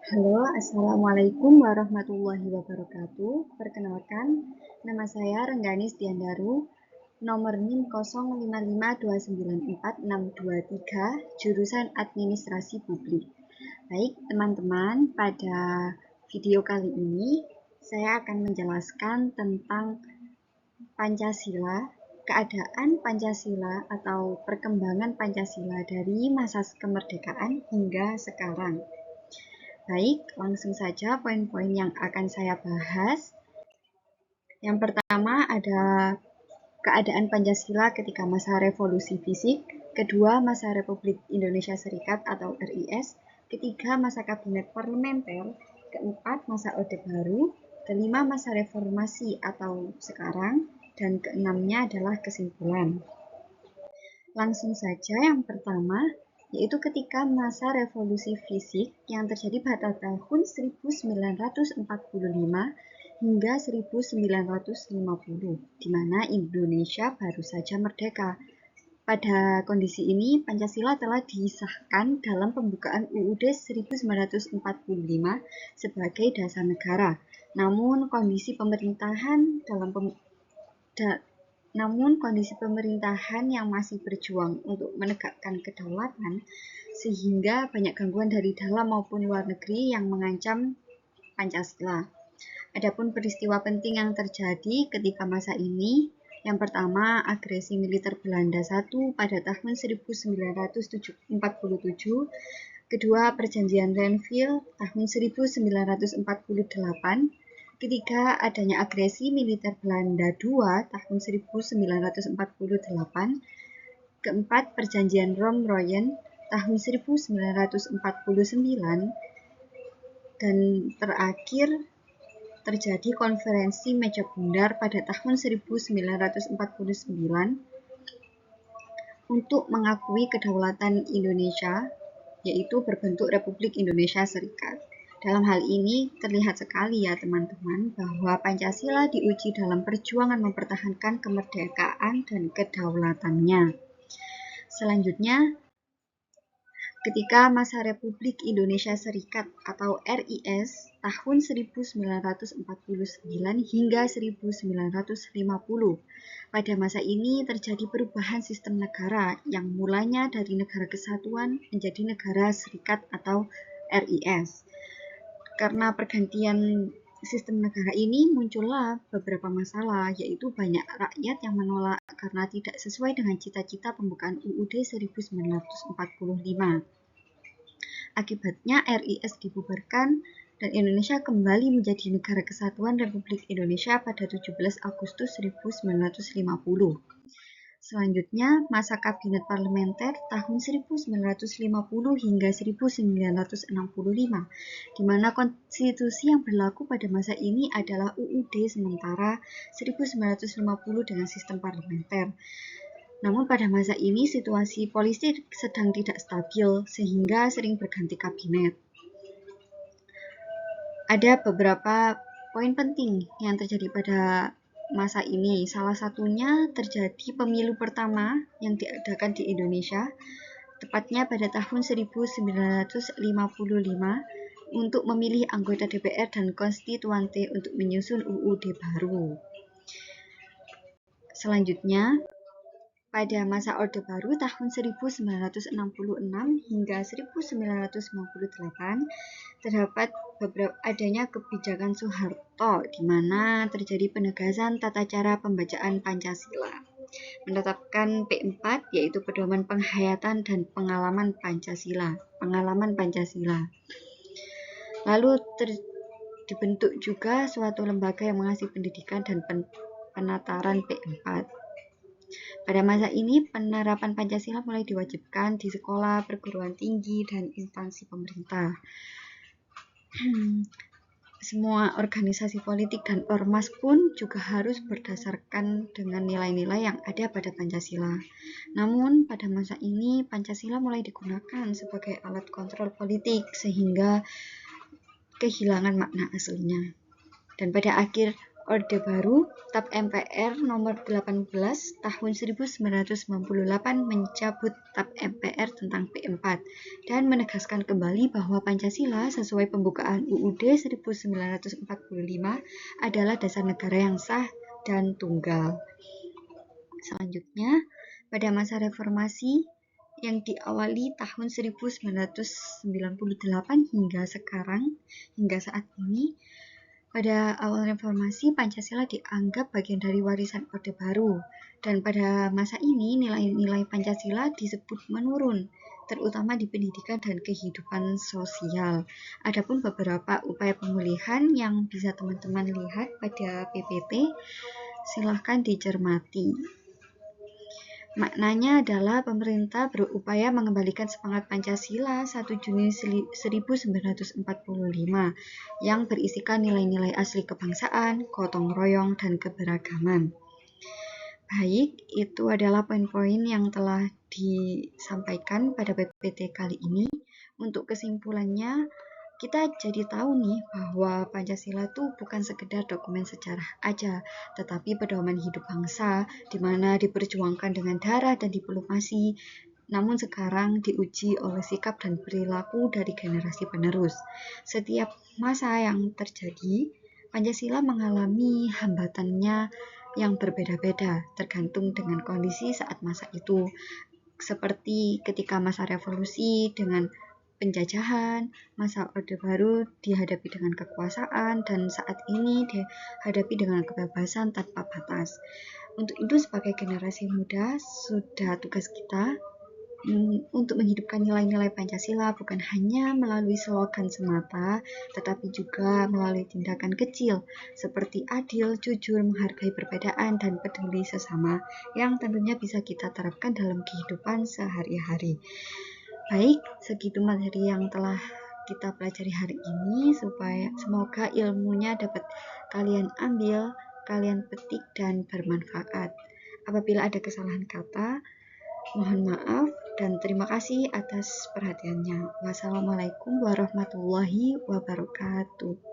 Halo, Assalamualaikum warahmatullahi wabarakatuh. Perkenalkan, nama saya Rengganis Diandaru, nomor NIM 05529463, jurusan Administrasi Publik. Baik, teman-teman, pada video kali ini saya akan menjelaskan tentang Pancasila, keadaan Pancasila atau perkembangan Pancasila dari masa kemerdekaan hingga sekarang. Baik, langsung saja poin-poin yang akan saya bahas. Yang pertama ada keadaan Pancasila ketika masa revolusi fisik, kedua masa Republik Indonesia Serikat atau RIS, ketiga masa kabinet parlementer, keempat masa Orde Baru, kelima masa reformasi atau sekarang, dan keenamnya adalah kesimpulan. Langsung saja yang pertama, yaitu ketika masa revolusi fisik yang terjadi pada tahun 1945 hingga 1950, di mana Indonesia baru saja merdeka. Pada kondisi ini, Pancasila telah disahkan dalam pembukaan UUD 1945 sebagai dasar negara. Namun kondisi pemerintahan yang masih berjuang untuk menegakkan kedaulatan, sehingga banyak gangguan dari dalam maupun luar negeri yang mengancam Pancasila. Adapun peristiwa penting yang terjadi ketika masa ini, yang pertama agresi militer Belanda I pada tahun 1947, kedua perjanjian Renville tahun 1948, ketiga adanya agresi militer Belanda II tahun 1948, keempat perjanjian Rom-Royen tahun 1949, dan terakhir terjadi konferensi Meja Bundar pada tahun 1949 untuk mengakui kedaulatan Indonesia, yaitu berbentuk Republik Indonesia Serikat. Dalam hal ini terlihat sekali ya teman-teman bahwa Pancasila diuji dalam perjuangan mempertahankan kemerdekaan dan kedaulatannya. Selanjutnya, ketika masa Republik Indonesia Serikat atau RIS tahun 1949 hingga 1950. Pada masa ini terjadi perubahan sistem negara yang mulanya dari negara kesatuan menjadi negara serikat atau RIS. Karena pergantian sistem negara ini muncullah beberapa masalah, yaitu banyak rakyat yang menolak karena tidak sesuai dengan cita-cita pembukaan UUD 1945. Akibatnya RIS dibubarkan dan Indonesia kembali menjadi negara kesatuan Republik Indonesia pada 17 Agustus 1950. Selanjutnya, masa kabinet parlementer tahun 1950 hingga 1965, di mana konstitusi yang berlaku pada masa ini adalah UUD sementara 1950 dengan sistem parlementer. Namun pada masa ini situasi politik sedang tidak stabil sehingga sering berganti kabinet. Ada beberapa poin penting yang terjadi pada masa ini. Salah satunya terjadi pemilu pertama yang diadakan di Indonesia, tepatnya pada tahun 1955 untuk memilih anggota DPR dan konstituante untuk menyusun UUD baru. Selanjutnya, pada masa Orde Baru tahun 1966 hingga 1998 terdapat adanya kebijakan Soeharto di mana terjadi penegasan tata cara pembacaan Pancasila, menetapkan P4 yaitu pedoman penghayatan dan pengalaman Pancasila. Lalu dibentuk juga suatu lembaga yang mengasih pendidikan dan penataran P4. Pada masa ini, penerapan Pancasila mulai diwajibkan di sekolah, perguruan tinggi, dan instansi pemerintah. Semua organisasi politik dan ormas pun juga harus berdasarkan dengan nilai-nilai yang ada pada Pancasila. Namun, pada masa ini, Pancasila mulai digunakan sebagai alat kontrol politik sehingga kehilangan makna aslinya. Dan pada akhir Orde Baru TAP MPR nomor 18 tahun 1998 mencabut TAP MPR tentang P4 dan menegaskan kembali bahwa Pancasila sesuai pembukaan UUD 1945 adalah dasar negara yang sah dan tunggal. Selanjutnya, pada masa reformasi yang diawali tahun 1998 hingga saat ini, pada awal reformasi, Pancasila dianggap bagian dari warisan Orde Baru, dan pada masa ini nilai-nilai Pancasila disebut menurun, terutama di pendidikan dan kehidupan sosial. Adapun beberapa upaya pemulihan yang bisa teman-teman lihat pada PPT, silahkan dicermati. Maknanya adalah pemerintah berupaya mengembalikan semangat Pancasila 1 Juni 1945 yang berisikan nilai-nilai asli kebangsaan, gotong royong, dan keberagaman. Baik, itu adalah poin-poin yang telah disampaikan pada PPT kali ini. Untuk kesimpulannya, kita jadi tahu nih bahwa Pancasila itu bukan sekedar dokumen sejarah aja, tetapi pedoman hidup bangsa, di mana diperjuangkan dengan darah dan diplomasi, namun sekarang diuji oleh sikap dan perilaku dari generasi penerus. Setiap masa yang terjadi, Pancasila mengalami hambatannya yang berbeda-beda, tergantung dengan kondisi saat masa itu. Seperti ketika masa revolusi dengan penjajahan, masa Orde Baru dihadapi dengan kekuasaan, dan saat ini dihadapi dengan kebebasan tanpa batas. Untuk itu, sebagai generasi muda, sudah tugas kita untuk menghidupkan nilai-nilai Pancasila bukan hanya melalui slogan semata, tetapi juga melalui tindakan kecil seperti adil, jujur, menghargai perbedaan, dan peduli sesama yang tentunya bisa kita terapkan dalam kehidupan sehari-hari. Baik, segitu materi yang telah kita pelajari hari ini, supaya semoga ilmunya dapat kalian ambil, kalian petik, dan bermanfaat. Apabila ada kesalahan kata, mohon maaf dan terima kasih atas perhatiannya. Wassalamualaikum warahmatullahi wabarakatuh.